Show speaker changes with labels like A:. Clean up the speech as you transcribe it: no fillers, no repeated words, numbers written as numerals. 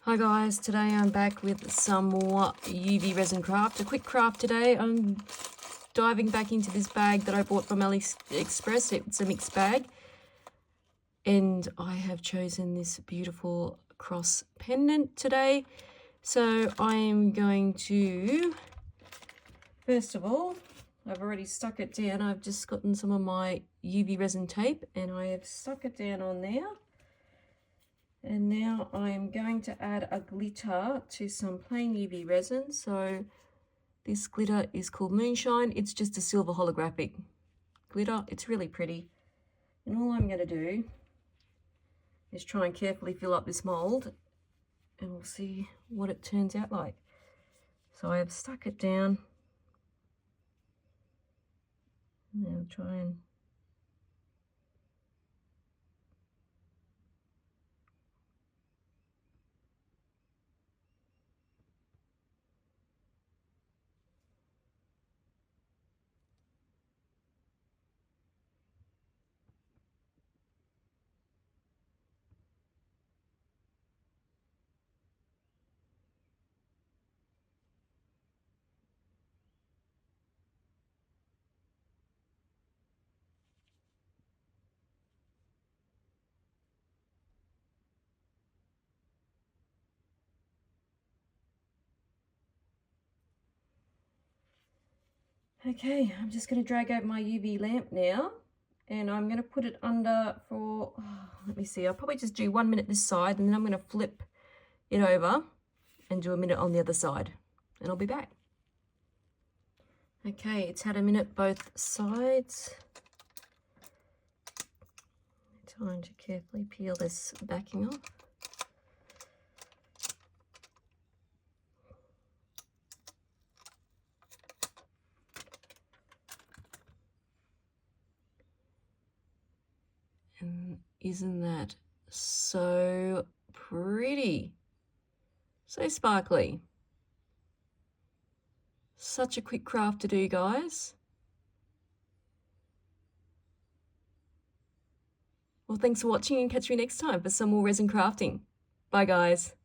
A: Hi guys, today I'm back with some more UV resin craft. A quick craft today. I'm diving back into this bag that I bought from AliExpress. It's a mixed bag. And I have chosen this beautiful cross pendant today. So I'm going to, first of all, I've already stuck it down. I've just gotten some of my UV resin tape and I have stuck it down on there. And now I'm going to add a glitter to some plain UV resin. So this glitter is called Moonshine. It's just a silver holographic glitter. It's really pretty. And all I'm going to do is try and carefully fill up this mold and we'll see what it turns out like. So I have stuck it down. Now I'll try and okay, I'm just going to drag out my UV lamp now and I'm going to put it under for, let me see, I'll probably just do 1 minute this side and then I'm going to flip it over and do a minute on the other side and I'll be back. Okay, it's had a minute both sides. Time to carefully peel this backing off. And isn't that so pretty? So sparkly. Such a quick craft to do, guys. Well, thanks for watching and catch me next time for some more resin crafting. Bye, guys.